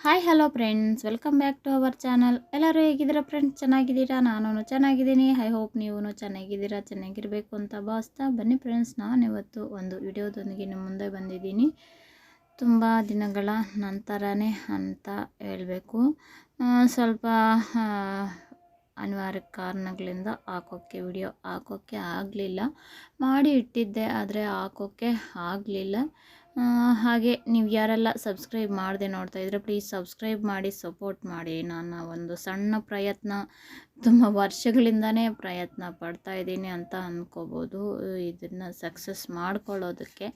Hi hello friends, welcome back to our channel. ಎಲ್ಲರೂ ಹೇಗಿದ್ದೀರಾ friends? ಚೆನ್ನಾಗಿದ್ದೀರಾ? ನಾನು ಚೆನ್ನಾಗಿದ್ದೀನಿ. ಐ ಹೋಪ್ ನೀವು ಚೆನ್ನಾಗಿದ್ದೀರಾ, ಚೆನ್ನಾಗಿರಬೇಕು ಅಂತ ಭಾವಿಸ್ತಾ ಬನ್ನಿ ಫ್ರೆಂಡ್ಸ್. ನಾನು ಇವತ್ತು ಒಂದು ವಿಡಿಯೋದೊಂದಿಗೆ ನಿಮ್ಮ ಮುಂದೆ ಬಂದಿದ್ದೀನಿ. ತುಂಬ ದಿನಗಳ ನಂತರನೇ ಅಂತ ಹೇಳಬೇಕು. ಸ್ವಲ್ಪ ಅನಿವಾರ್ಯ ಕಾರಣಗಳಿಂದ ವಿಡಿಯೋ ಹಾಕೋಕ್ಕೆ ಆಗಲಿಲ್ಲ. ಮಾಡಿ ಇಟ್ಟಿದ್ದೆ, ಆದರೆ ಹಾಕೋಕ್ಕೆ ಆಗಲಿಲ್ಲ. ಹಾಗೆ ನೀವು ಯಾರೆಲ್ಲ ಸಬ್ಸ್ಕ್ರೈಬ್ ಮಾಡದೆ ನೋಡ್ತಾ ಇದ್ರೆ ಪ್ಲೀಸ್ ಸಬ್ಸ್ಕ್ರೈಬ್ ಮಾಡಿ, ಸಪೋರ್ಟ್ ಮಾಡಿ. ನನ್ನ ಒಂದು ಸಣ್ಣ ಪ್ರಯತ್ನ, ತುಂಬ ವರ್ಷಗಳಿಂದನೇ ಪ್ರಯತ್ನ ಪಡ್ತಾ ಇದ್ದೀನಿ ಅಂತ ಅಂದ್ಕೋಬೋದು. ಇದನ್ನು ಸಕ್ಸಸ್ ಮಾಡ್ಕೊಳ್ಳೋದಕ್ಕೆ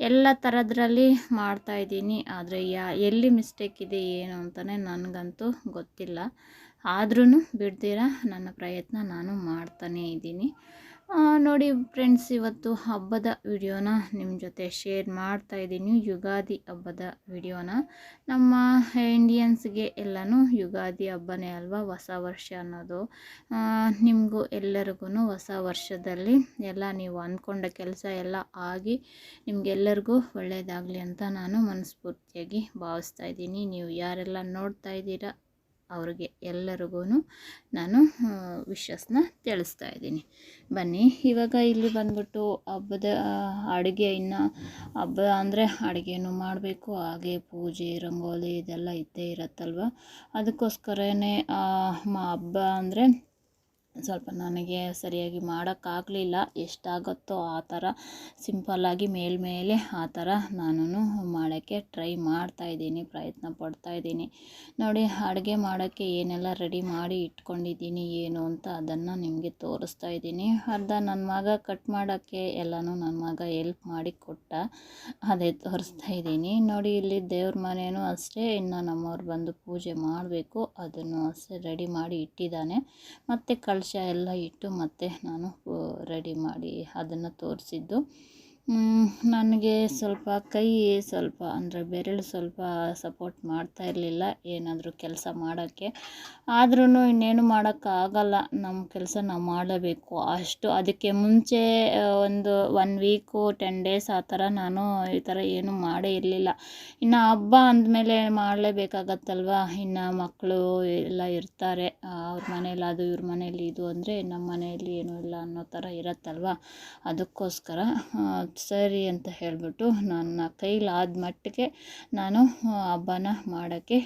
ಎಲ್ಲ ಥರದ್ರಲ್ಲಿ ಮಾಡ್ತಾಯಿದ್ದೀನಿ. ಆದರೆ ಎಲ್ಲಿ ಮಿಸ್ಟೇಕ್ ಇದೆ ಏನು ಅಂತಲೇ ನನಗಂತೂ ಗೊತ್ತಿಲ್ಲ. ಆದ್ರೂ ಬಿಡ್ದಿರ ನನ್ನ ಪ್ರಯತ್ನ ನಾನು ಮಾಡ್ತಾನೇ ಇದ್ದೀನಿ. ನೋಡಿ ಫ್ರೆಂಡ್ಸ್, ಇವತ್ತು ಹಬ್ಬದ ವಿಡಿಯೋನ ನಿಮ್ಮ ಜೊತೆ ಶೇರ್ ಮಾಡ್ತಾ ಇದ್ದೀನಿ. ಯುಗಾದಿ ಹಬ್ಬದ ವಿಡಿಯೋನ. ನಮ್ಮ ಇಂಡಿಯನ್ಸ್ಗೆ ಎಲ್ಲನೂ ಯುಗಾದಿ ಹಬ್ಬನೇ ಅಲ್ವಾ, ಹೊಸ ವರ್ಷ ಅನ್ನೋದು. ನಿಮಗೂ ಎಲ್ಲರಿಗೂ ಹೊಸ ವರ್ಷದಲ್ಲಿ ಎಲ್ಲ ನೀವು ಅಂದ್ಕೊಂಡ ಕೆಲಸ ಎಲ್ಲ ಆಗಿ ನಿಮಗೆಲ್ಲರಿಗೂ ಒಳ್ಳೆಯದಾಗಲಿ ಅಂತ ನಾನು ಮನಸ್ಫೂರ್ತಿಯಾಗಿ ಭಾವಿಸ್ತಾ ಇದ್ದೀನಿ. ನೀವು ಯಾರೆಲ್ಲ ನೋಡ್ತಾ ಇದ್ದೀರಾ ಅವ್ರಿಗೆ ಎಲ್ಲರಿಗೂ ನಾನು ವಿಶಸ್ನ ತಿಳಿಸ್ತಾ ಇದ್ದೀನಿ. ಬನ್ನಿ, ಇವಾಗ ಇಲ್ಲಿ ಬಂದ್ಬಿಟ್ಟು ಹಬ್ಬದ ಅಡುಗೆ, ಇನ್ನು ಹಬ್ಬ ಅಂದರೆ ಅಡುಗೆನೂ ಮಾಡಬೇಕು, ಹಾಗೆ ಪೂಜೆ, ರಂಗೋಲಿ ಇದೆಲ್ಲ ಇದ್ದೇ ಇರುತ್ತಲ್ವ. ಅದಕ್ಕೋಸ್ಕರನೇ ಹಬ್ಬ ಅಂದರೆ ಸ್ವಲ್ಪ ನನಗೆ ಸರಿಯಾಗಿ ಮಾಡೋಕ್ಕಾಗಲಿಲ್ಲ. ಎಷ್ಟಾಗುತ್ತೋ ಆ ಥರ ಸಿಂಪಲ್ಲಾಗಿ ಮೇಲ್ಮೇಲೆ ಆ ಥರ ನಾನು ಮಾಡೋಕ್ಕೆ ಟ್ರೈ ಮಾಡ್ತಾಯಿದ್ದೀನಿ, ಪ್ರಯತ್ನ ಪಡ್ತಾಯಿದ್ದೀನಿ. ನೋಡಿ, ಅಡುಗೆ ಮಾಡೋಕ್ಕೆ ಏನೆಲ್ಲ ರೆಡಿ ಮಾಡಿ ಇಟ್ಕೊಂಡಿದ್ದೀನಿ ಏನು ಅಂತ ಅದನ್ನು ನಿಮಗೆ ತೋರಿಸ್ತಾ ಇದ್ದೀನಿ. ಅರ್ಧ ನನ್ನ ಮಗ ಕಟ್ ಮಾಡೋಕ್ಕೆ ಎಲ್ಲನೂ ನನ್ನ ಮಗ ಹೆಲ್ಪ್ ಮಾಡಿ ಕೊಟ್ಟ, ಅದೇ ತೋರಿಸ್ತಾ ಇದ್ದೀನಿ. ನೋಡಿ, ಇಲ್ಲಿ ದೇವ್ರ ಮನೇನೂ ಅಷ್ಟೇ, ಇನ್ನು ನಮ್ಮವ್ರು ಬಂದು ಪೂಜೆ ಮಾಡಬೇಕು, ಅದನ್ನು ಅಷ್ಟೇ ರೆಡಿ ಮಾಡಿ ಇಟ್ಟಿದ್ದಾನೆ. ಮತ್ತು ಕಳಶ ಎಲ್ಲ ಇಟ್ಟು ಮತ್ತೆ ನಾನು ರೆಡಿ ಮಾಡಿ ಅದನ್ನು ತೋರಿಸಿದ್ದು. ನನಗೆ ಸ್ವಲ್ಪ ಕೈ ಸ್ವಲ್ಪ ಅಂದರೆ ಬೆರಳು ಸ್ವಲ್ಪ ಸಪೋರ್ಟ್ ಮಾಡ್ತಾ ಇರಲಿಲ್ಲ ಏನಾದರೂ ಕೆಲಸ ಮಾಡೋಕ್ಕೆ. ಆದ್ರೂ ಇನ್ನೇನು ಮಾಡೋಕ್ಕಾಗಲ್ಲ, ನಮ್ಮ ಕೆಲಸ ನಾವು ಮಾಡಲೇಬೇಕು. ಅದಕ್ಕೆ ಮುಂಚೆ ಒಂದು 1 ವೀಕು 10 ಡೇಸ್ ಆ ಥರ ನಾನು ಈ ಥರ ಏನೂ ಮಾಡೇ ಇರಲಿಲ್ಲ. ಇನ್ನು ಹಬ್ಬ ಅಂದಮೇಲೆ ಮಾಡಲೇಬೇಕಾಗತ್ತಲ್ವ. ಇನ್ನು ಮಕ್ಕಳು ಎಲ್ಲ ಇರ್ತಾರೆ, ಅವ್ರ ಮನೇಲಿ ಅದು ಇವ್ರ ಮನೇಲಿ ಇದು ಅಂದರೆ ನಮ್ಮ ಮನೆಯಲ್ಲಿ ಏನೂ ಇಲ್ಲ ಅನ್ನೋ ಥರ ಇರತ್ತಲ್ವ. ಅದಕ್ಕೋಸ್ಕರ ಸರಿ ಅಂತ ಹೇಳಿಬಿಟ್ಟು ನನ್ನ ಕೈಲಾದ ಮಟ್ಟಿಗೆ ನಾನು ಹಬ್ಬನ ಮಾಡೋಕ್ಕೆ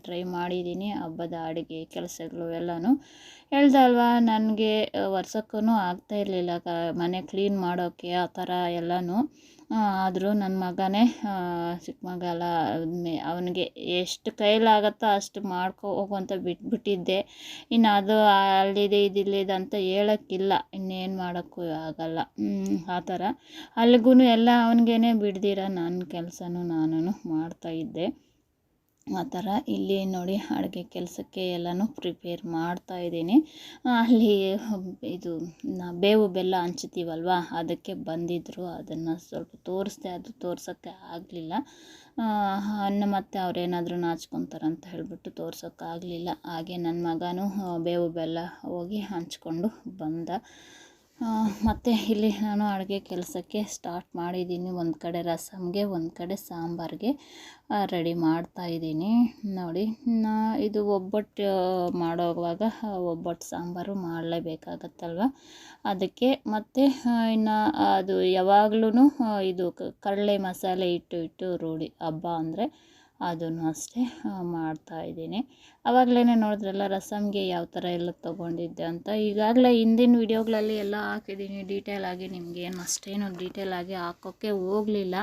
ಟ್ರೈ ಮಾಡಿದ್ದೀನಿ. ಹಬ್ಬದ ಅಡುಗೆ ಕೆಲಸಗಳು ಎಲ್ಲನೂ ಹೇಳ್ದೆ ಅಲ್ವಾ, ನನಗೆ ವರ್ಷಕ್ಕೂ ಆಗ್ತಾ ಇರಲಿಲ್ಲ ಮನೆ ಕ್ಲೀನ್ ಮಾಡೋಕ್ಕೆ ಆ ಥರ ಎಲ್ಲನೂ. ಆದರೂ ನನ್ನ ಮಗನೇ ಚಿಕ್ಕ ಮಗ ಅಲ್ಲ, ಅವನಿಗೆ ಎಷ್ಟು ಕೈಲಾಗತ್ತೋ ಅಷ್ಟು ಹೋಗು ಅಂತ ಬಿಟ್ಬಿಟ್ಟಿದ್ದೆ. ಇನ್ನು ಅದು ಅಲ್ಲಿದೆ ಇದಿಲ್ಲಿದೆ ಅಂತ ಹೇಳೋಕ್ಕಿಲ್ಲ, ಇನ್ನೇನು ಮಾಡೋಕ್ಕೂ ಆಗಲ್ಲ. ಆ ಥರ ಅಲ್ಲಿಗೂ ಎಲ್ಲ ಅವನಿಗೇನೆ ಬಿಡ್ದಿರ ನನ್ನ ಕೆಲಸನೂ ನಾನು ಮಾಡ್ತಾಯಿದ್ದೆ. ಆ ಥರ ಇಲ್ಲಿ ನೋಡಿ, ಅಡುಗೆ ಕೆಲಸಕ್ಕೆ ಎಲ್ಲನೂ ಪ್ರಿಪೇರ್ ಮಾಡ್ತಾಯಿದ್ದೀನಿ. ಅಲ್ಲಿ ಇದು ಬೇವು ಬೆಲ್ಲ ಹಂಚ್ತೀವಲ್ವ, ಅದಕ್ಕೆ ಬಂದಿದ್ದರು, ಅದನ್ನು ಸ್ವಲ್ಪ ತೋರಿಸ್ದೆ. ಅದು ತೋರ್ಸೋಕ್ಕೆ ಆಗಲಿಲ್ಲ. ಮತ್ತು ಅವರೇನಾದರೂ ನಾಚ್ಕೊತಾರಂತ ಹೇಳಿಬಿಟ್ಟು ತೋರ್ಸೋಕ್ಕಾಗಲಿಲ್ಲ. ಹಾಗೆ ನನ್ನ ಮಗನೂ ಬೇವು ಬೆಲ್ಲ ಹೋಗಿ ಹಂಚ್ಕೊಂಡು ಬಂದ. ಮತ್ತು ಇಲ್ಲಿ ನಾನು ಅಡುಗೆ ಕೆಲಸಕ್ಕೆ ಸ್ಟಾರ್ಟ್ ಮಾಡಿದ್ದೀನಿ. ಒಂದು ಕಡೆ ರಸಮ್ಗೆ, ಒಂದು ಕಡೆ ಸಾಂಬಾರಿಗೆ ರೆಡಿ ಮಾಡ್ತಾಯಿದ್ದೀನಿ. ನೋಡಿ, ಇದು ಒಬ್ಬಟ್ಟು ಮಾಡೋವಾಗ ಒಬ್ಬಟ್ಟು ಸಾಂಬಾರು ಮಾಡಲೇಬೇಕಾಗತ್ತಲ್ವ, ಅದಕ್ಕೆ. ಮತ್ತು ಇನ್ನು ಅದು ಯಾವಾಗ್ಲೂ ಇದು ಕಡಲೆ ಮಸಾಲೆ ಇಟ್ಟು ರೂಢಿ ಹಬ್ಬ ಅಂದರೆ, ಅದನ್ನು ಅಷ್ಟೇ ಮಾಡ್ತಾಯಿದ್ದೀನಿ. ಆವಾಗಲೇ ನೋಡಿದ್ರಲ್ಲ ರಸಮ್ಗೆ ಯಾವ ಥರ ಎಲ್ಲ ತೊಗೊಂಡಿದ್ದೆ ಅಂತ. ಈಗಾಗಲೇ ಹಿಂದಿನ ವಿಡಿಯೋಗಳಲ್ಲಿ ಎಲ್ಲ ಹಾಕಿದ್ದೀನಿ ಡೀಟೇಲಾಗಿ. ನಿಮಗೇನು ಅಷ್ಟೇನು ಡೀಟೇಲಾಗಿ ಹಾಕೋಕ್ಕೆ ಹೋಗಲಿಲ್ಲ.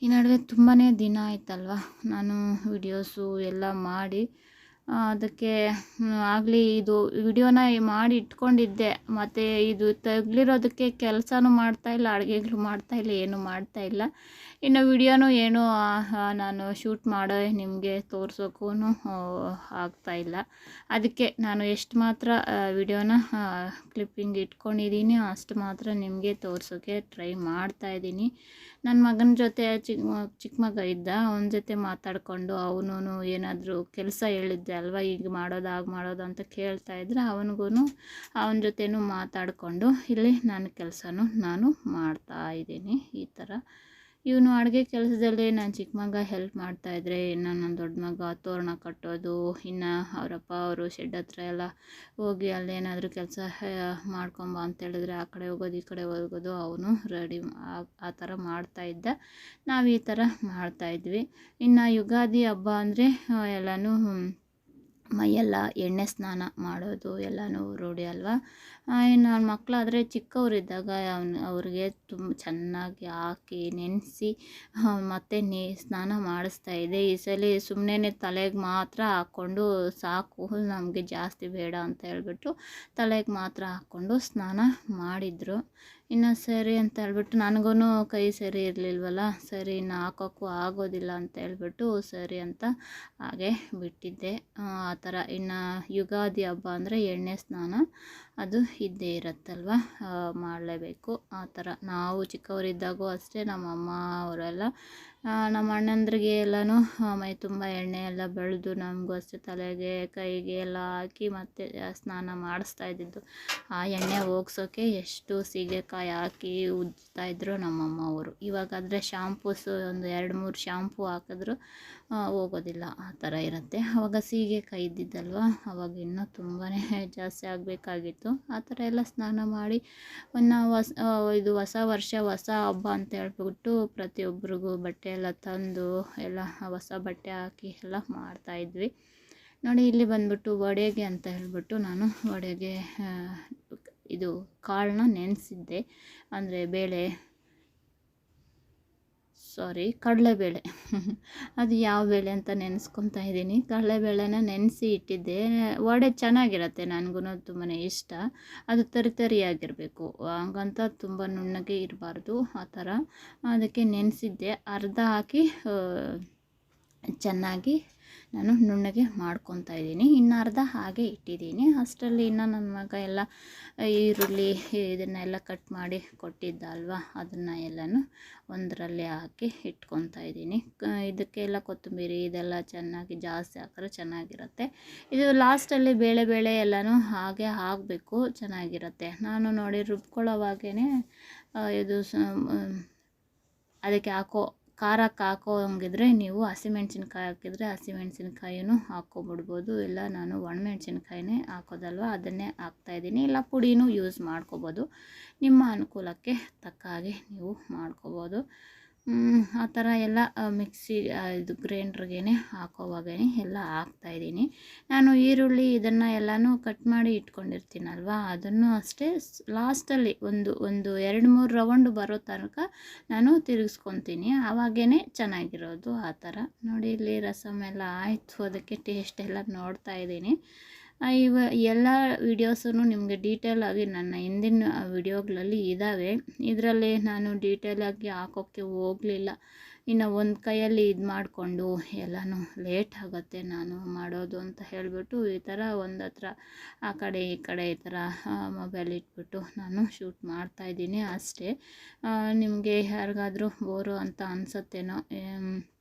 ಈ ನಡುವೆ ತುಂಬಾ ದಿನ ಆಯ್ತಲ್ವ ನಾನು ವಿಡಿಯೋಸು ಎಲ್ಲ ಮಾಡಿ. ಅದಕ್ಕೆ ಆಗಲಿ ಇದು ವಿಡಿಯೋನ ಮಾಡಿ ಇಟ್ಕೊಂಡಿದ್ದೆ, ಮತ್ತು ಇದು ತಗಲಿರೋದಕ್ಕೆ ಕೆಲಸನೂ ಮಾಡ್ತಾಯಿಲ್ಲ, ಅಡುಗೆಗಳು ಮಾಡ್ತಾಯಿಲ್ಲ, ಏನೂ ಮಾಡ್ತಾಯಿಲ್ಲ. ಇನ್ನು ವಿಡಿಯೋನೂ ಏನೂ ನಾನು ಶೂಟ್ ಮಾಡೋ ನಿಮಗೆ ತೋರ್ಸೋಕ್ಕೂ ಆಗ್ತಾಯಿಲ್ಲ. ಅದಕ್ಕೆ ನಾನು ಎಷ್ಟು ಮಾತ್ರ ವಿಡಿಯೋನ ಕ್ಲಿಪ್ಪಿಂಗ್ ಇಟ್ಕೊಂಡಿದ್ದೀನಿ ಅಷ್ಟು ಮಾತ್ರ ನಿಮಗೆ ತೋರ್ಸೋಕ್ಕೆ ಟ್ರೈ ಮಾಡ್ತಾಯಿದ್ದೀನಿ. ನನ್ನ ಮಗನ ಜೊತೆ ಚಿಕ್ಕ ಮಗ ಇದ್ದ, ಅವನ ಜೊತೆ ಮಾತಾಡಿಕೊಂಡು ಅವನು ಏನಾದರೂ ಕೆಲಸ ಹೇಳಿದ್ದೆ ಅಲ್ವ, ಈಗ ಮಾಡೋದು ಆಗ ಮಾಡೋದು ಅಂತ ಕೇಳ್ತಾಯಿದ್ರೆ ಅವನಿಗೂ ಅವನ ಜೊತೆನೂ ಮಾತಾಡಿಕೊಂಡು ಇಲ್ಲಿ ನನ್ನ ಕೆಲಸನೂ ನಾನು ಮಾಡ್ತಾಯಿದ್ದೀನಿ. ಈ ಥರ ಇವನು ಅಡುಗೆ ಕೆಲಸದಲ್ಲಿ ನನ್ನ ಚಿಕ್ಕ ಮಗ ಹೆಲ್ಪ್ ಮಾಡ್ತಾಯಿದ್ರೆ, ಇನ್ನು ನನ್ನ ದೊಡ್ಡ ಮಗ ತೋರಣ ಕಟ್ಟೋದು, ಇನ್ನು ಅವರಪ್ಪ ಅವರು ಶೆಡ್ ಹತ್ರ ಎಲ್ಲ ಹೋಗಿ ಅಲ್ಲೇನಾದರೂ ಕೆಲಸ ಮಾಡ್ಕೊಂಬ ಅಂತೇಳಿದ್ರೆ ಆ ಕಡೆ ಹೋಗೋದು ಈ ಕಡೆ ಹೋಗೋದು, ಅವನು ರೆಡಿ ಆ ಥರ ಮಾಡ್ತಾಯಿದ್ದ. ನಾವು ಈ ಥರ ಮಾಡ್ತಾಯಿದ್ವಿ. ಇನ್ನು ಯುಗಾದಿ ಹಬ್ಬ ಅಂದರೆ ಎಲ್ಲನೂ ಮೈಯೆಲ್ಲ ಎಣ್ಣೆ ಸ್ನಾನ ಮಾಡೋದು ಎಲ್ಲನೂ ರೂಢಿ ಅಲ್ವಾ. ಇನ್ನು ನನ್ನ ಮಕ್ಕಳಾದರೆ ಚಿಕ್ಕವರಿದ್ದಾಗ ಅವ್ರಿಗೆ ತುಂಬ ಚೆನ್ನಾಗಿ ಹಾಕಿ ನೆನೆಸಿ ಮತ್ತು ಸ್ನಾನ ಮಾಡಿಸ್ತಾಯಿದ್ದೆ. ಈ ಸಲ ಸುಮ್ಮನೆ ತಲೆಗೆ ಮಾತ್ರ ಹಾಕ್ಕೊಂಡು ಸಾಕು, ನಮಗೆ ಜಾಸ್ತಿ ಬೇಡ ಅಂತ ಹೇಳ್ಬಿಟ್ಟು ತಲೆಗೆ ಮಾತ್ರ ಹಾಕ್ಕೊಂಡು ಸ್ನಾನ ಮಾಡಿದರು. ಇನ್ನು ಸರಿ ಅಂತ ಹೇಳ್ಬಿಟ್ಟು ನನಗೂ ಕೈ ಸರಿ ಇರಲಿಲ್ವಲ್ಲ, ಸರಿ ಇನ್ನು ಹಾಕೋಕ್ಕೂ ಆಗೋದಿಲ್ಲ ಅಂತ ಹೇಳ್ಬಿಟ್ಟು ಸರಿ ಅಂತ ಹಾಗೆ ಬಿಟ್ಟಿದ್ದೆ. ಆ ಥರ ಇನ್ನು ಯುಗಾದಿ ಹಬ್ಬ ಅಂದರೆ ಎಣ್ಣೆ ಸ್ನಾನ ಅದು ಇದ್ದೇ ಇರುತ್ತಲ್ವ, ಮಾಡಲೇಬೇಕು. ಆ ಥರ ನಾವು ಚಿಕ್ಕವರಿದ್ದಾಗೂ ಅಷ್ಟೇ ನಮ್ಮ ಅಮ್ಮ ಅವರೆಲ್ಲ ನಮ್ಮ ಅಣ್ಣಂದ್ರಿಗೆ ಎಲ್ಲನೂ ಮೈ ತುಂಬ ಎಣ್ಣೆ ಎಲ್ಲ ಬೆಳೆದು ನಮಗೂ ಅಷ್ಟೇ ತಲೆಗೆ ಕೈಗೆ ಎಲ್ಲ ಹಾಕಿ ಮತ್ತು ಸ್ನಾನ ಮಾಡಿಸ್ತಾ ಇದ್ದಿದ್ದು. ಆ ಎಣ್ಣೆ ಹೋಗ್ಸೋಕ್ಕೆ ಎಷ್ಟು ಸೀಗೆಕಾಯಿ ಹಾಕಿ ಉಜ್ತಾಯಿದ್ರು ನಮ್ಮಮ್ಮ ಅವರು. ಇವಾಗಾದರೆ ಶಾಂಪೂಸು ಒಂದು 2-3 ಶಾಂಪೂ ಹಾಕಿದ್ರು ಹೋಗೋದಿಲ್ಲ, ಆ ಥರ ಇರುತ್ತೆ. ಆವಾಗ ಸೀಗೆಕಾಯಿ ಇದ್ದಿದ್ದಲ್ವ, ಅವಾಗ ಇನ್ನೂ ತುಂಬಾ ಜಾಸ್ತಿ ಆಗಬೇಕಾಗಿತ್ತು. ಆ ಥರ ಎಲ್ಲ ಸ್ನಾನ ಮಾಡಿ ಇದು ಹೊಸ ವರ್ಷ ಹೊಸ ಹಬ್ಬ ಅಂತ ಹೇಳ್ಬಿಟ್ಟು ಪ್ರತಿಯೊಬ್ಬರಿಗೂ ಬಟ್ಟೆ ಎಲ್ಲ ತಂದು ಎಲ್ಲ ಹೊಸ ಬಟ್ಟೆ ಹಾಕಿ ಎಲ್ಲ ಮಾಡ್ತಾಯಿದ್ವಿ. ನೋಡಿ ಇಲ್ಲಿ ಬಂದ್ಬಿಟ್ಟು ವಡೆಗೆ ಅಂತ ಹೇಳ್ಬಿಟ್ಟು ನಾನು ವಡೆಗೆ ಇದು ಕಾಳನ್ನ ನೆನೆಸಿದ್ದೆ, ಅಂದರೆ ಕಡಲೆಬೇಳೆ ಅದು ಯಾವ ಬೇಳೆ ಅಂತ ನೆನೆಸ್ಕೊತಾ ಇದ್ದೀನಿ. ಕಡಲೆಬೇಳೆನ ನೆನೆಸಿ ಇಟ್ಟಿದ್ದೆ. ವಡೆ ಚೆನ್ನಾಗಿರುತ್ತೆ, ನನಗೂ ತುಂಬಾ ಇಷ್ಟ. ಅದು ತರಿಯಾಗಿರಬೇಕು, ಹಂಗಂತ ತುಂಬ ನುಣ್ಣಗೆ ಇರಬಾರ್ದು, ಆ ಥರ. ಅದಕ್ಕೆ ನೆನೆಸಿದ್ದೆ, ಅರ್ಧ ಹಾಕಿ ಚೆನ್ನಾಗಿ ನಾನು ನುಣ್ಣಗೆ ಮಾಡ್ಕೊತಾ ಇದ್ದೀನಿ. ಇನ್ನು ಅರ್ಧ ಹಾಗೆ ಇಟ್ಟಿದ್ದೀನಿ. ಅಷ್ಟರಲ್ಲಿ ಇನ್ನು ನನ್ನ ಮಗ ಎಲ್ಲ ಈರುಳ್ಳಿ ಇದನ್ನೆಲ್ಲ ಕಟ್ ಮಾಡಿ ಕೊಟ್ಟಿದ್ದ ಅಲ್ವಾ, ಅದನ್ನು ಎಲ್ಲನೂ ಒಂದರಲ್ಲಿ ಹಾಕಿ ಇಟ್ಕೊತಾ ಇದ್ದೀನಿ. ಇದಕ್ಕೆಲ್ಲ ಕೊತ್ತಂಬರಿ ಇದೆಲ್ಲ ಚೆನ್ನಾಗಿ ಜಾಸ್ತಿ ಹಾಕಿದ್ರೆ ಚೆನ್ನಾಗಿರುತ್ತೆ. ಇದು ಲಾಸ್ಟಲ್ಲಿ ಬೇಳೆ ಎಲ್ಲನೂ ಹಾಗೆ ಆಗಬೇಕು, ಚೆನ್ನಾಗಿರುತ್ತೆ. ನಾನು ನೋಡಿ ರುಬ್ಕೊಳ್ಳೋವಾಗೇ ಇದು ಅದಕ್ಕೆ ಖಾರಕ್ಕೆ ಹಾಕೋಂಗಿದ್ರೆ ನೀವು ಹಸಿಮೆಣ್ಸಿನ್ಕಾಯಿ ಹಾಕಿದರೆ ಹಸಿಮೆಣ್ಸಿನ್ಕಾಯಿನೂ ಹಾಕ್ಕೊಬಿಡ್ಬೋದು, ಇಲ್ಲ ನಾನು ಒಣಮೆಣ್ಸಿನ್ಕಾಯಿನೇ ಹಾಕೋದಲ್ವ ಅದನ್ನೇ ಹಾಕ್ತಾಯಿದ್ದೀನಿ. ಇಲ್ಲ ಪುಡಿನೂ ಯೂಸ್ ಮಾಡ್ಕೊಬೋದು, ನಿಮ್ಮ ಅನುಕೂಲಕ್ಕೆ ತಕ್ಕ ಹಾಗೆ ನೀವು ಮಾಡ್ಕೊಬೋದು. ಆ ಥರ ಎಲ್ಲ ಮಿಕ್ಸಿ ಇದು ಗ್ರೈಂಡ್ರಿಗೇ ಹಾಕೋವಾಗೇ ಎಲ್ಲ ಹಾಕ್ತಾಯಿದ್ದೀನಿ. ನಾನು ಈರುಳ್ಳಿ ಇದನ್ನು ಎಲ್ಲನೂ ಕಟ್ ಮಾಡಿ ಇಟ್ಕೊಂಡಿರ್ತೀನಲ್ವ, ಅದನ್ನು ಅಷ್ಟೇ ಲಾಸ್ಟಲ್ಲಿ ಒಂದು 2-3 ರೌಂಡ್ ಬರೋ ತನಕ ನಾನು ತಿರುಗಿಸ್ಕೊತೀನಿ, ಆವಾಗೇ ಚೆನ್ನಾಗಿರೋದು. ಆ ಥರ ನೋಡಿ ಇಲ್ಲಿ ರಸಮ್ ಎಲ್ಲ ಆಯಿತು, ಅದಕ್ಕೆ ಟೇಸ್ಟ್ ಎಲ್ಲ ನೋಡ್ತಾ ಇದ್ದೀನಿ. ಎಲ್ಲ ವೀಡಿಯೋಸೂ ನಿಮಗೆ ಡೀಟೇಲಾಗಿ ನನ್ನ ಹಿಂದಿನ ವಿಡಿಯೋಗಳಲ್ಲಿ ಇದ್ದಾವೆ. ಇದರಲ್ಲಿ ನಾನು ಡೀಟೇಲಾಗಿ ಹಾಕೋಕ್ಕೆ ಹೋಗಲಿಲ್ಲ. ಇನ್ನು ಒಂದು ಕೈಯಲ್ಲಿ ಇದು ಮಾಡಿಕೊಂಡು ಎಲ್ಲನೂ ಲೇಟ್ ಆಗುತ್ತೆ ನಾನು ಮಾಡೋದು ಅಂತ ಹೇಳಿಬಿಟ್ಟು ಈ ಥರ ಒಂದು ಹತ್ರ ಆ ಕಡೆ ಈ ಕಡೆ ಈ ಥರ ಮೊಬೈಲ್ ಇಟ್ಬಿಟ್ಟು ನಾನು ಶೂಟ್ ಮಾಡ್ತಾಯಿದ್ದೀನಿ ಅಷ್ಟೇ. ನಿಮಗೆ ಯಾರಿಗಾದರೂ ಬೋರು ಅಂತ ಅನಿಸುತ್ತೇನೋ,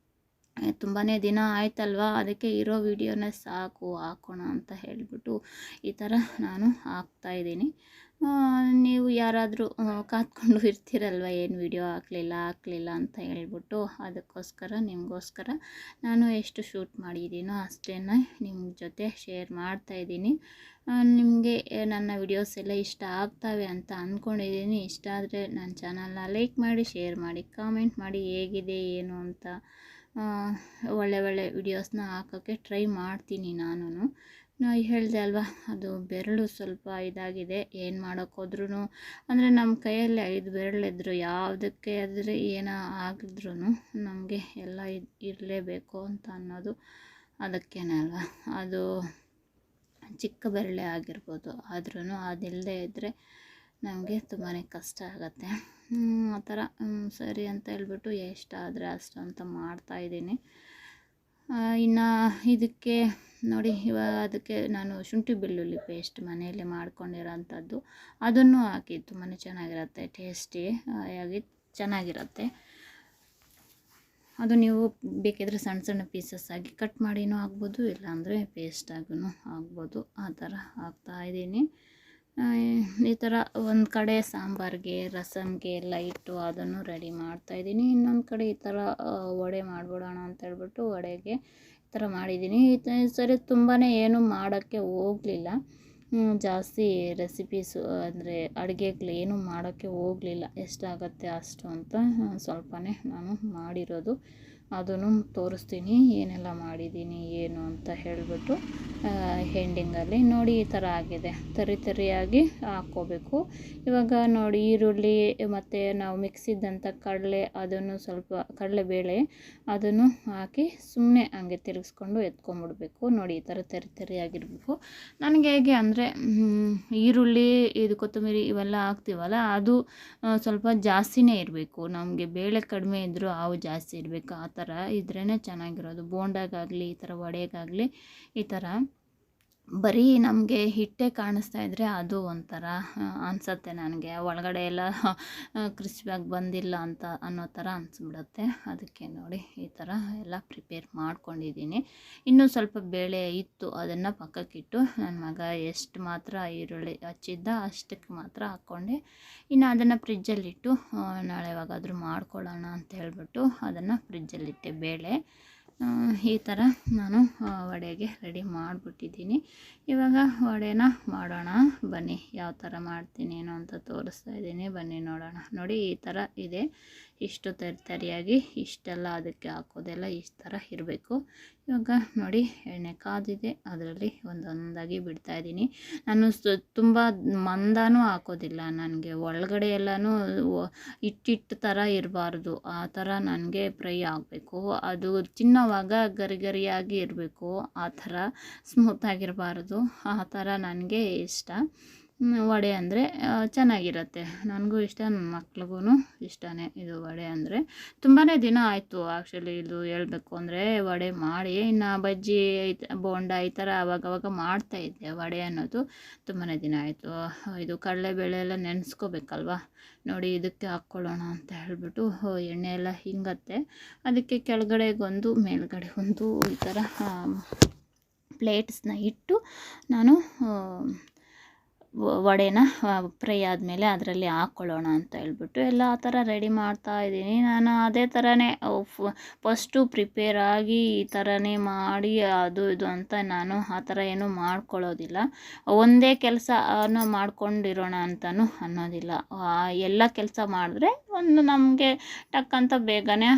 ತುಂಬಾ ದಿನ ಆಯ್ತಲ್ವ, ಅದಕ್ಕೆ ಇರೋ ವೀಡಿಯೋನೇ ಸಾಕು ಹಾಕೋಣ ಅಂತ ಹೇಳಿಬಿಟ್ಟು ಈ ಥರ ನಾನು ಹಾಕ್ತಾಯಿದ್ದೀನಿ. ನೀವು ಯಾರಾದರೂ ಕಾತ್ಕೊಂಡು ಇರ್ತೀರಲ್ವ, ಏನು ವೀಡಿಯೋ ಹಾಕಲಿಲ್ಲ ಅಂತ ಹೇಳ್ಬಿಟ್ಟು, ಅದಕ್ಕೋಸ್ಕರ ನಿಮಗೋಸ್ಕರ ನಾನು ಎಷ್ಟು ಶೂಟ್ ಮಾಡಿದ್ದೀನೋ ಅಷ್ಟೇನ ನಿಮ್ಮ ಜೊತೆ ಶೇರ್ ಮಾಡ್ತಾಯಿದ್ದೀನಿ. ನಿಮಗೆ ನನ್ನ ವಿಡಿಯೋಸ್ ಎಲ್ಲ ಇಷ್ಟ ಆಗ್ತವೆ ಅಂತ ಅಂದ್ಕೊಂಡಿದ್ದೀನಿ. ಇಷ್ಟ ಆದರೆ ನನ್ನ ಚಾನಲ್ನ ಲೈಕ್ ಮಾಡಿ, ಶೇರ್ ಮಾಡಿ, ಕಾಮೆಂಟ್ ಮಾಡಿ ಹೇಗಿದೆ ಏನು ಅಂತ. ಒಳ್ಳೆ ವಿಡಿಯೋಸ್ನ ಹಾಕೋಕ್ಕೆ ಟ್ರೈ ಮಾಡ್ತೀನಿ ನಾನು. ಹೇಳಿದೆ ಅಲ್ವಾ, ಅದು ಬೆರಳು ಸ್ವಲ್ಪ ಇದಾಗಿದೆ, ಏನು ಮಾಡೋಕ್ಕೋದ್ರೂ ಅಂದರೆ ನಮ್ಮ ಕೈಯಲ್ಲಿ 5 ಬೆರಳಿದ್ರು ಯಾವುದಕ್ಕೆ ಆದರೆ ಏನೋ ಆಗಿದ್ರೂ ನಮಗೆ ಎಲ್ಲ ಇರಲೇಬೇಕು ಅಂತ ಅನ್ನೋದು, ಅದಕ್ಕೇನೆ ಅಲ್ವಾ. ಅದು ಚಿಕ್ಕ ಬೆರಳೇ ಆಗಿರ್ಬೋದು, ಆದ್ರೂ ಅದಿಲ್ಲದೆ ಇದ್ದರೆ ನಮಗೆ ತುಂಬಾ ಕಷ್ಟ ಆಗುತ್ತೆ. ಆ ಥರ ಸರಿ ಅಂತ ಹೇಳ್ಬಿಟ್ಟು ಎಷ್ಟಾದರೆ ಅಷ್ಟು ಅಂತ ಮಾಡ್ತಾಯಿದ್ದೀನಿ. ಇನ್ನು ಇದಕ್ಕೆ ನೋಡಿ, ಅದಕ್ಕೆ ನಾನು ಶುಂಠಿ ಬೆಳ್ಳುಳ್ಳಿ ಪೇಸ್ಟ್ ಮನೆಯಲ್ಲೇ ಮಾಡ್ಕೊಂಡಿರೋಂಥದ್ದು, ಅದನ್ನು ಹಾಕಿ ತುಂಬಾ ಚೆನ್ನಾಗಿರುತ್ತೆ, ಟೇಸ್ಟಿಯಾಗಿ ಚೆನ್ನಾಗಿರುತ್ತೆ. ಅದು ನೀವು ಬೇಕಿದ್ರೆ ಸಣ್ಣ ಪೀಸಸ್ ಆಗಿ ಕಟ್ ಮಾಡಿನೂ ಆಗ್ಬೋದು, ಇಲ್ಲಾಂದರೆ ಪೇಸ್ಟ್ ಆಗೂ ಆಗ್ಬೋದು. ಆ ಥರ ಹಾಕ್ತಾಯಿದ್ದೀನಿ. ಈ ಥರ ಒಂದು ಕಡೆ ಸಾಂಬಾರಿಗೆ ರಸಮ್ಗೆ ಎಲ್ಲ ಇಟ್ಟು ಅದನ್ನು ರೆಡಿ ಮಾಡ್ತಾಯಿದ್ದೀನಿ. ಇನ್ನೊಂದು ಕಡೆ ಈ ಥರ ವಡೆ ಮಾಡಿಬಿಡೋಣ ಅಂತ ಹೇಳ್ಬಿಟ್ಟು ವಡೆಗೆ ಈ ಥರ ಮಾಡಿದ್ದೀನಿ. ಈ ಸರಿ ತುಂಬಾ ಏನು ಮಾಡೋಕ್ಕೆ ಹೋಗಲಿಲ್ಲ, ಜಾಸ್ತಿ ರೆಸಿಪೀಸು ಅಂದರೆ ಅಡುಗೆಗಳೇನು ಮಾಡೋಕ್ಕೆ ಹೋಗಲಿಲ್ಲ. ಎಷ್ಟಾಗತ್ತೆ ಅಷ್ಟು ಅಂತ ಸ್ವಲ್ಪನೇ ನಾನು ಮಾಡಿರೋದು. ಅದನ್ನು ತೋರಿಸ್ತೀನಿ ಏನೆಲ್ಲ ಮಾಡಿದ್ದೀನಿ ಏನು ಅಂತ ಹೇಳಿಬಿಟ್ಟು ಎಂಡಿಂಗಲ್ಲಿ. ನೋಡಿ ಈ ಥರ ಆಗಿದೆ, ತರಿಯಾಗಿ ಹಾಕ್ಕೋಬೇಕು. ಇವಾಗ ನೋಡಿ ಈರುಳ್ಳಿ ಮತ್ತು ನಾವು ಮಿಕ್ಸಿದ್ದಂಥ ಕಡಲೆ, ಅದನ್ನು ಸ್ವಲ್ಪ ಕಡಲೆಬೇಳೆ ಅದನ್ನು ಹಾಕಿ ಸುಮ್ಮನೆ ಹಂಗೆ ತಿರುಗಿಸ್ಕೊಂಡು ಎತ್ಕೊಂಡ್ಬಿಡ್ಬೇಕು. ನೋಡಿ ಈ ಥರ ತರಿಯಾಗಿರಬೇಕು. ನನಗೆ ಹೇಗೆ ಅಂದರೆ ಈರುಳ್ಳಿ ಇದು ಕೊತ್ತಂಬರಿ ಇವೆಲ್ಲ ಹಾಕ್ತೀವಲ್ಲ, ಅದು ಸ್ವಲ್ಪ ಜಾಸ್ತಿನೇ ಇರಬೇಕು. ನಮಗೆ ಬೇಳೆ ಕಡಿಮೆ ಇದ್ದರೂ ಹಾವು ಜಾಸ್ತಿ ಇರಬೇಕು. ಆ ಥರ ಇದ್ರೇ ಚೆನ್ನಾಗಿರೋದು. ಬೋಂಡಾಗಾಗಲಿ ಈ ಥರ ವಡೆಗಾಗಲಿ ಈ ಥರ ಬರೀ ನಮಗೆ ಹಿಟ್ಟೆ ಕಾಣಿಸ್ತಾ ಇದ್ದರೆ ಅದು ಒಂಥರ ಅನಿಸುತ್ತೆ ನನಗೆ, ಒಳಗಡೆ ಎಲ್ಲ ಕ್ರಿಸ್ಪಿಯಾಗಿ ಬಂದಿಲ್ಲ ಅಂತ ಅನ್ನೋ ಥರ ಅನಿಸ್ಬಿಡುತ್ತೆ. ಅದಕ್ಕೆ ನೋಡಿ ಈ ಥರ ಎಲ್ಲ ಪ್ರಿಪೇರ್ ಮಾಡ್ಕೊಂಡಿದ್ದೀನಿ. ಇನ್ನೂ ಸ್ವಲ್ಪ ಬೇಳೆ ಇತ್ತು, ಅದನ್ನು ಪಕ್ಕಕ್ಕಿಟ್ಟು ನನ್ನ ಮಗ ಎಷ್ಟು ಮಾತ್ರ ಈರುಳ್ಳಿ ಹಚ್ಚಿದ್ದ ಅಷ್ಟಕ್ಕೆ ಮಾತ್ರ ಹಾಕ್ಕೊಂಡೆ. ಇನ್ನು ಅದನ್ನು ಫ್ರಿಜ್ಜಲ್ಲಿಟ್ಟು ನಾಳೆ ಯಾವಾಗಾದರೂ ಮಾಡ್ಕೊಳ್ಳೋಣ ಅಂತ ಹೇಳ್ಬಿಟ್ಟು ಅದನ್ನು ಫ್ರಿಜ್ಜಲ್ಲಿಟ್ಟೆ ಬೇಳೆ. ಈ ಥರ ನಾನು ವಡೆಗೆ ರೆಡಿ ಮಾಡಿಬಿಟ್ಟಿದ್ದೀನಿ. ಇವಾಗ ವಡೆನ ಮಾಡೋಣ ಬನ್ನಿ. ಯಾವ ಥರ ಮಾಡ್ತೀನಿ ಏನು ಅಂತ ತೋರಿಸ್ತಾ ಇದ್ದೀನಿ, ಬನ್ನಿ ನೋಡೋಣ. ನೋಡಿ ಈ ಥರ ಇದೆ, ಇಷ್ಟು ತರಿಯಾಗಿ ಇಷ್ಟೆಲ್ಲ ಅದಕ್ಕೆ ಹಾಕೋದೆಲ್ಲ ಇಷ್ಟು ಥರ ಇರಬೇಕು. ಇವಾಗ ನೋಡಿ ಎಣ್ಣೆ ಕಾದಿದೆ, ಅದರಲ್ಲಿ ಒಂದೊಂದಾಗಿ ಬಿಡ್ತಾಯಿದ್ದೀನಿ. ನಾನು ತುಂಬ ಮಂದನೂ ಹಾಕೋದಿಲ್ಲ, ನನಗೆ ಒಳಗಡೆ ಎಲ್ಲನೂ ಹಿಟ್ಟಿಟ್ಟು ಥರ ಇರಬಾರ್ದು, ಆ ಥರ ನನಗೆ ಫ್ರೈ ಆಗಬೇಕು. ಅದು ತಿನ್ನೋವಾಗ ಗರಿಯಾಗಿ ಇರಬೇಕು, ಆ ಥರ ಸ್ಮೂತಾಗಿರಬಾರ್ದು, ಆ ಥರ ನನಗೆ ಇಷ್ಟ. ವಡೆ ಅಂದರೆ ಚೆನ್ನಾಗಿರುತ್ತೆ, ನನಗೂ ಇಷ್ಟ, ನನ್ನ ಮಕ್ಳಿಗೂ ಇಷ್ಟನೇ ಇದು ವಡೆ ಅಂದರೆ. ತುಂಬಾ ದಿನ ಆಯಿತು ಆ್ಯಕ್ಚುಲಿ ಇದು ಹೇಳಬೇಕು ಅಂದರೆ ವಡೆ ಮಾಡಿ. ಇನ್ನು ಬಜ್ಜಿ ಬೋಂಡ ಈ ಥರ ಅವಾಗವಾಗ ಮಾಡ್ತಾಯಿದ್ದೆ. ವಡೆ ಅನ್ನೋದು ತುಂಬಾ ದಿನ ಆಯಿತು. ಇದು ಕಡಲೆಬೇಳೆ ಎಲ್ಲ ನೆನೆಸ್ಕೋಬೇಕಲ್ವ, ನೋಡಿ ಇದಕ್ಕೆ ಹಾಕ್ಕೊಳ್ಳೋಣ ಅಂತ ಹೇಳ್ಬಿಟ್ಟು ಎಣ್ಣೆ ಎಲ್ಲ ಹಿಂಗತ್ತೆ. ಅದಕ್ಕೆ ಕೆಳಗಡೆಗೊಂದು ಮೇಲ್ಗಡೆ ಒಂದು ಈ ಥರ ಪ್ಲೇಟ್ಸ್ನ ಇಟ್ಟು ನಾನು ವಡೆನ ಫ್ರೈ ಆದಮೇಲೆ ಅದರಲ್ಲಿ ಹಾಕ್ಕೊಳ್ಳೋಣ ಅಂತ ಹೇಳ್ಬಿಟ್ಟು ಎಲ್ಲ ಆ ಥರ ರೆಡಿ ಮಾಡ್ತಾಯಿದ್ದೀನಿ. ನಾನು ಅದೇ ಥರನೇ ಫಸ್ಟು ಪ್ರಿಪೇರ್ ಆಗಿ ಈ ಥರನೇ ಮಾಡಿ ಅದು ಇದು ಅಂತ ನಾನು ಆ ಥರ ಏನೂ ಮಾಡ್ಕೊಳ್ಳೋದಿಲ್ಲ. ಒಂದೇ ಕೆಲಸ ಮಾಡ್ಕೊಂಡಿರೋಣ ಅಂತಲೂ ಅನ್ನೋದಿಲ್ಲ. ಎಲ್ಲ ಕೆಲಸ ಮಾಡಿದ್ರೆ ಒಂದು ನಮಗೆ ಟಕ್ ಅಂತ ಬೇಗನೆ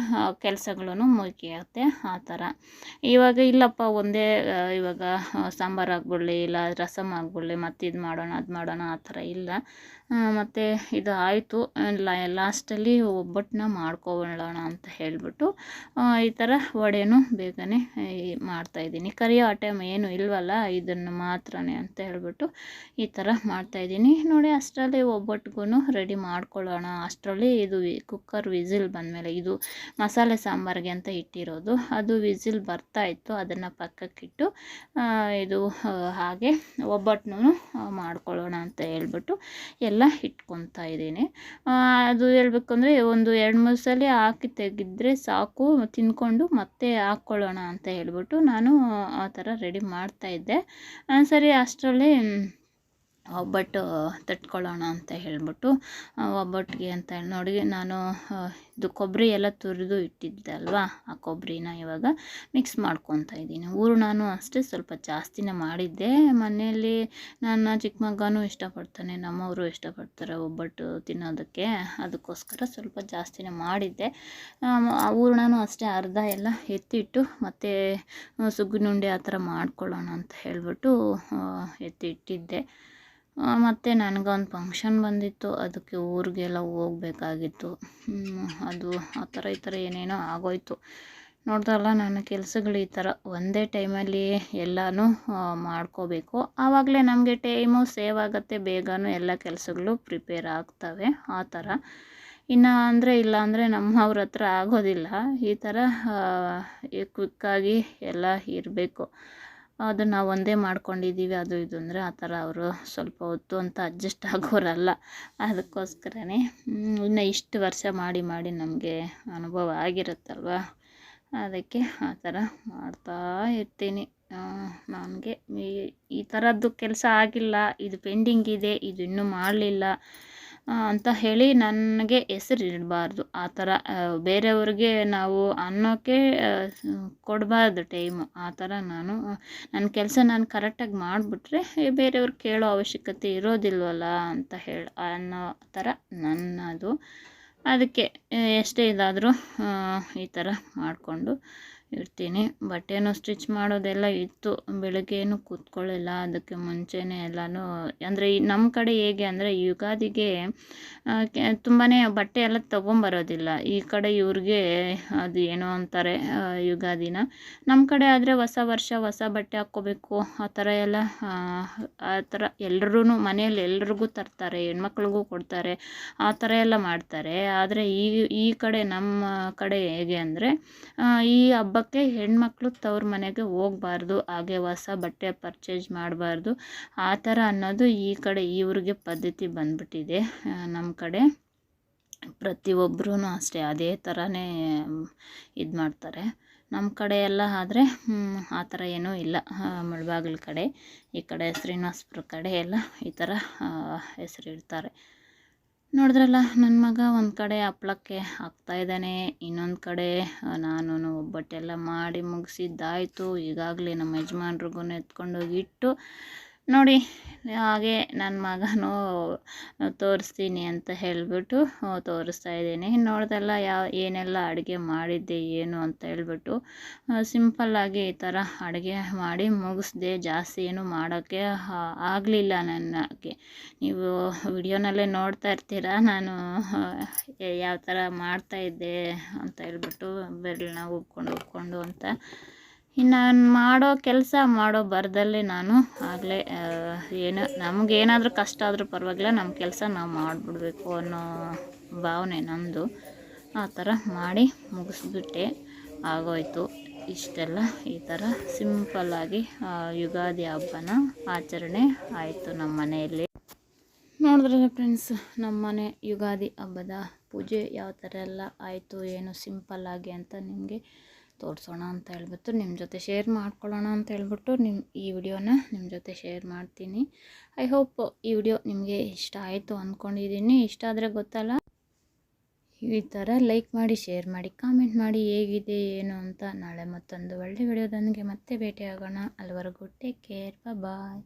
ಕೆಲಸಗಳೂ ಮುಗಿಯುತ್ತೆ, ಆ ಥರ. ಇವಾಗ ಇಲ್ಲಪ್ಪ ಒಂದೇ ಇವಾಗ ಸಾಂಬಾರು ಆಗ್ಬಿಡಲಿ ಇಲ್ಲ ರಸಮ್ ಆಗ್ಬಿಡಲಿ ಮತ್ತು ಇದು ಮಾಡೋಣ ಅದು ಮಾಡೋಣ ಆ ಥರ ಇಲ್ಲ. ಮತ್ತು ಇದು ಆಯಿತು, ಲಾಸ್ಟಲ್ಲಿ ಒಬ್ಬಟ್ಟನ್ನ ಮಾಡ್ಕೊಳ್ಳೋಣ ಅಂತ ಹೇಳಿಬಿಟ್ಟು ಈ ಥರ ವಡೆನೂ ಬೇಗನೆ ಮಾಡ್ತಾಯಿದ್ದೀನಿ. ಕರಿಯೋ ಐಟಮ್ ಏನು ಇಲ್ವಲ್ಲ, ಇದನ್ನು ಮಾತ್ರನೇ ಅಂತ ಹೇಳ್ಬಿಟ್ಟು ಈ ಥರ ಮಾಡ್ತಾಯಿದ್ದೀನಿ. ನೋಡಿ ಅಷ್ಟರಲ್ಲಿ ಒಬ್ಬಟ್ಟಿಗೂ ರೆಡಿ ಮಾಡ್ಕೊಳ್ಳೋಣ. ಅಷ್ಟರಲ್ಲಿ ಇದು ಕುಕ್ಕರ್ ವಿಸಿಲ್ ಬಂದಮೇಲೆ, ಇದು ಮಸಾಲೆ ಸಾಂಬಾರಿಗೆ ಅಂತ ಇಟ್ಟಿರೋದು, ಅದು ವಿಸಿಲ್ ಬರ್ತಾಯಿತ್ತು. ಅದನ್ನು ಪಕ್ಕಕ್ಕಿಟ್ಟು ಇದು ಹಾಗೆ ಒಬ್ಬಟ್ಟನ್ನು ಮಾಡ್ಕೊಳ್ಳೋಣ ಅಂತ ಹೇಳ್ಬಿಟ್ಟು ಎಲ್ಲ ಇಟ್ಕೊತಾ ಇದ್ದೀನಿ. ಅದು ಹೇಳ್ಬೇಕು ಅಂದರೆ ಒಂದು 2-3 ಸಲ ಹಾಕಿ ತೆಗೆದ್ರೆ ಸಾಕು, ತಿಂದ್ಕೊಂಡು ಮತ್ತೆ ಹಾಕ್ಕೊಳ್ಳೋಣ ಅಂತ ಹೇಳ್ಬಿಟ್ಟು ನಾನು ಆ ಥರ ರೆಡಿ ಮಾಡ್ತಾಯಿದ್ದೆ. ಸರಿ ಅಷ್ಟರಲ್ಲಿ ಒಬ್ಬಟ್ಟು ತಟ್ಕೊಳ್ಳೋಣ ಅಂತ ಹೇಳ್ಬಿಟ್ಟು ಒಬ್ಬಟ್ಟಿಗೆ ಅಂತ ಹೇಳಿ ನೋಡಿ ನಾನು ಇದು ಕೊಬ್ಬರಿ ಎಲ್ಲ ತುರಿದು ಇಟ್ಟಿದ್ದೆ ಅಲ್ವಾ, ಆ ಕೊಬ್ಬರಿನ ಇವಾಗ ಮಿಕ್ಸ್ ಮಾಡ್ಕೊತಾ ಇದ್ದೀನಿ. ನಾನು ಅಷ್ಟೇ ಸ್ವಲ್ಪ ಜಾಸ್ತಿನೇ ಮಾಡಿದ್ದೆ. ಮನೆಯಲ್ಲಿ ನನ್ನ ಚಿಕ್ಕ ಮಗನೂ ಇಷ್ಟಪಡ್ತಾನೆ, ನಮ್ಮವರು ಇಷ್ಟಪಡ್ತಾರೆ ಒಬ್ಬಟ್ಟು ತಿನ್ನೋದಕ್ಕೆ, ಅದಕ್ಕೋಸ್ಕರ ಸ್ವಲ್ಪ ಜಾಸ್ತಿನೇ ಮಾಡಿದ್ದೆ. ಹೂರಣನೂ ಅಷ್ಟೇ ಅರ್ಧ ಎಲ್ಲ ಎತ್ತಿಟ್ಟು ಮತ್ತು ಸುಗ್ಗಿನುಂಡೆ ಆ ಥರ ಮಾಡ್ಕೊಳ್ಳೋಣ ಅಂತ ಹೇಳ್ಬಿಟ್ಟು ಎತ್ತಿಟ್ಟಿದ್ದೆ. ಮತ್ತು ನನಗೊಂದು ಫಂಕ್ಷನ್ ಬಂದಿತ್ತು, ಅದಕ್ಕೆ ಊರಿಗೆಲ್ಲ ಹೋಗ್ಬೇಕಾಗಿತ್ತು. ಅದು ಆ ಥರ ಈ ಥರ ಏನೇನೋ ಆಗೋಯ್ತು. ನೋಡ್ದಲ್ಲ ನನ್ನ ಕೆಲಸಗಳು ಈ ಥರ ಒಂದೇ ಟೈಮಲ್ಲಿ ಎಲ್ಲನೂ ಮಾಡ್ಕೋಬೇಕು. ಆವಾಗಲೇ ನಮಗೆ ಟೈಮು ಸೇವ್ ಆಗುತ್ತೆ, ಬೇಗನೂ ಎಲ್ಲ ಕೆಲಸಗಳು ಪ್ರಿಪೇರ್ ಆಗ್ತವೆ, ಆ ಥರ. ಇನ್ನು ಅಂದರೆ ಇಲ್ಲ ಅಂದರೆ ನಮ್ಮವ್ರ ಹತ್ರ ಆಗೋದಿಲ್ಲ. ಈ ಥರ ಕ್ವಿಕ್ಕಾಗಿ ಎಲ್ಲ ಇರಬೇಕು. ಅದು ನಾವು ಒಂದೇ ಮಾಡ್ಕೊಂಡಿದ್ದೀವಿ ಅದು ಇದು ಅಂದರೆ ಆ ಥರ ಅವರು ಸ್ವಲ್ಪ ಹೊತ್ತು ಅಂತ ಅಡ್ಜಸ್ಟ್ ಆಗೋರಲ್ಲ. ಅದಕ್ಕೋಸ್ಕರನೇ ಇನ್ನು ಇಷ್ಟು ವರ್ಷ ಮಾಡಿ ನಮಗೆ ಅನುಭವ ಆಗಿರುತ್ತಲ್ವ, ಅದಕ್ಕೆ ಆ ಥರ ಮಾಡ್ತಾ ಇರ್ತೀನಿ. ನನಗೆ ಈ ಥರದ್ದು ಕೆಲಸ ಆಗಿಲ್ಲ, ಇದು ಪೆಂಡಿಂಗ್ ಇದೆ, ಇದು ಇನ್ನೂ ಮಾಡಲಿಲ್ಲ ಅಂತ ಹೇಳಿ ನನಗೆ ಹೆಸರಿಡಬಾರ್ದು. ಆ ಥರ ಬೇರೆಯವ್ರಿಗೆ ನಾವು ಅನ್ನೋಕ್ಕೆ ಕೊಡಬಾರ್ದು ಟೈಮು. ಆ ಥರ ನಾನು ನನ್ನ ಕೆಲಸ ನಾನು ಕರೆಕ್ಟಾಗಿ ಮಾಡಿಬಿಟ್ರೆ ಬೇರೆಯವ್ರು ಕೇಳೋ ಅವಶ್ಯಕತೆ ಇರೋದಿಲ್ವಲ್ಲ ಅಂತ ಅನ್ನೋ ಥರ ನನ್ನದು. ಅದಕ್ಕೆ ಎಷ್ಟೇ ಇದಾದರೂ ಈ ಥರ ಮಾಡಿಕೊಂಡು ಇರ್ತೀನಿ. ಬಟ್ಟೆನೂ ಸ್ಟಿಚ್ ಮಾಡೋದೆಲ್ಲ ಇತ್ತು, ಬೆಳಗ್ಗೆನೂ ಕೂತ್ಕೊಳ್ಳಿಲ್ಲ. ಅದಕ್ಕೆ ಮುಂಚೆನೇ ಎಲ್ಲನೂ ಅಂದರೆ ನಮ್ಮ ಕಡೆ ಹೇಗೆ ಅಂದರೆ ಯುಗಾದಿಗೆ ತುಂಬಾ ಬಟ್ಟೆ ಎಲ್ಲ ತೊಗೊಂಬರೋದಿಲ್ಲ. ಈ ಕಡೆ ಇವ್ರಿಗೆ ಅದು ಏನೋ ಅಂತಾರೆ ಯುಗಾದಿನ. ನಮ್ಮ ಕಡೆ ಆದರೆ ಹೊಸ ವರ್ಷ ಹೊಸ ಬಟ್ಟೆ ಹಾಕ್ಕೋಬೇಕು ಆ ಥರ ಎಲ್ಲ ಆ ಥರ ಎಲ್ರೂ ಮನೆಯಲ್ಲಿ ಎಲ್ರಿಗೂ ತರ್ತಾರೆ, ಹೆಣ್ಮಕ್ಳಿಗೂ ಕೊಡ್ತಾರೆ, ಆ ಥರ ಎಲ್ಲ ಮಾಡ್ತಾರೆ. ಆದರೆ ಈ ಕಡೆ ನಮ್ಮ ಕಡೆ ಹೇಗೆ ಅಂದರೆ ಈ ಹಬ್ಬಕ್ಕೆ ಹೆಣ್ಮಕ್ಳು ತವ್ರ ಮನೆಗೆ ಹೋಗಬಾರ್ದು, ಹಾಗೆ ಹೊಸ ಬಟ್ಟೆ ಪರ್ಚೇಸ್ ಮಾಡಬಾರ್ದು, ಆ ಥರ ಅನ್ನೋದು ಈ ಕಡೆ ಇವ್ರಿಗೆ ಪದ್ಧತಿ ಬಂದ್ಬಿಟ್ಟಿದೆ. ನಮ್ಮ ಕಡೆ ಪ್ರತಿಯೊಬ್ಬರೂ ಅಷ್ಟೇ ಅದೇ ಥರನೇ ಇದು ಮಾಡ್ತಾರೆ. ನಮ್ಮ ಕಡೆ ಎಲ್ಲ ಆದರೆ ಆ ಥರ ಏನೂ ಇಲ್ಲ. ಮುಳಬಾಗಿಲು ಕಡೆ, ಈ ಕಡೆ ಶ್ರೀನಿವಾಸಪುರ ಕಡೆ ಎಲ್ಲ ಈ ಥರ ಹೆಸರಿಡ್ತಾರೆ. ನೋಡಿದ್ರಲ್ಲ, ನನ್ನ ಮಗ ಒಂದು ಕಡೆ ಹಪ್ಳಕ್ಕೆ ಹಾಕ್ತಾಯಿದ್ದಾನೆ, ಇನ್ನೊಂದು ಕಡೆ ನಾನು ಒಬ್ಬಟ್ಟೆಲ್ಲ ಮಾಡಿ ಮುಗಿಸಿದ್ದಾಯಿತು. ಈಗಾಗಲೇ ನಮ್ಮ ಯಜಮಾನ್ರಿಗೂ ಎತ್ಕೊಂಡೋಗಿ ಇಟ್ಟು ನೋಡಿ. ಹಾಗೆ ನನ್ನ ಮಗನೂ ತೋರಿಸ್ತೀನಿ ಅಂತ ಹೇಳಿಬಿಟ್ಟು ತೋರಿಸ್ತಾ ಇದ್ದೀನಿ. ನೋಡ್ದೆಲ್ಲ ಏನೆಲ್ಲ ಅಡುಗೆ ಮಾಡಿದ್ದೆ ಏನು ಅಂತ ಹೇಳ್ಬಿಟ್ಟು ಸಿಂಪಲ್ಲಾಗಿ ಈ ಥರ ಅಡುಗೆ ಮಾಡಿ ಮುಗಿಸ್ದೆ. ಜಾಸ್ತಿ ಏನು ಮಾಡೋಕ್ಕೆ ಆಗಲಿಲ್ಲ ನನಗೆ. ನೀವು ವಿಡಿಯೋನಲ್ಲೇ ನೋಡ್ತಾ ಇರ್ತೀರ ನಾನು ಯಾವ ಥರ ಮಾಡ್ತಾಯಿದ್ದೆ ಅಂತ ಹೇಳ್ಬಿಟ್ಟು ಬೆರಳನ್ನ ಉಬ್ಕೊಂಡು ಅಂತ. ಇನ್ನು ಮಾಡೋ ಕೆಲಸ ಮಾಡೋ ಬರದಲ್ಲೇ ನಾನು ಆಗಲೇ ಏನು ನಮಗೇನಾದರೂ ಕಷ್ಟ ಆದರೂ ಪರವಾಗಿಲ್ಲ, ನಮ್ಮ ಕೆಲಸ ನಾವು ಮಾಡಿಬಿಡ್ಬೇಕು ಅನ್ನೋ ಭಾವನೆ ನಮ್ಮದು. ಆ ಥರ ಮಾಡಿ ಮುಗಿಸ್ಬಿಟ್ಟೆ, ಆಗೋಯ್ತು. ಇಷ್ಟೆಲ್ಲ ಈ ಥರ ಸಿಂಪಲ್ಲಾಗಿ ಯುಗಾದಿ ಹಬ್ಬನ ಆಚರಣೆ ಆಯಿತು ನಮ್ಮ ಮನೆಯಲ್ಲಿ. ನೋಡಿದ್ರಲ್ಲ ಫ್ರೆಂಡ್ಸ್, ನಮ್ಮ ಮನೆ ಯುಗಾದಿ ಹಬ್ಬದ ಪೂಜೆ ಯಾವ ಥರ ಎಲ್ಲ ಆಯಿತು ಏನು ಸಿಂಪಲ್ಲಾಗಿ ಅಂತ ನಿಮಗೆ ತೋರಿಸೋಣ ಅಂತ ಹೇಳ್ಬಿಟ್ಟು ನಿಮ್ಮ ಜೊತೆ ಶೇರ್ ಮಾಡ್ಕೊಳ್ಳೋಣ ಅಂತ ಹೇಳ್ಬಿಟ್ಟು ಈ ವಿಡಿಯೋನ ನಿಮ್ಮ ಜೊತೆ ಶೇರ್ ಮಾಡ್ತೀನಿ. ಐ ಹೋಪ್ ಈ ವಿಡಿಯೋ ನಿಮಗೆ ಇಷ್ಟ ಆಯಿತು ಅಂದ್ಕೊಂಡಿದ್ದೀನಿ. ಇಷ್ಟ ಆದರೆ ಗೊತ್ತಲ್ಲ, ಈ ಥರ ಲೈಕ್ ಮಾಡಿ, ಶೇರ್ ಮಾಡಿ, ಕಾಮೆಂಟ್ ಮಾಡಿ ಹೇಗಿದೆ ಏನು ಅಂತ. ನಾಳೆ ಮತ್ತೊಂದು ಒಳ್ಳೆ ವಿಡಿಯೋದೊಂದಿಗೆ ಮತ್ತೆ ಭೇಟಿಯಾಗೋಣ. ಅಲ್ಲಿವರೆಗೂ ಟೇಕ್ ಕೇರ್, ಬಾಯ್.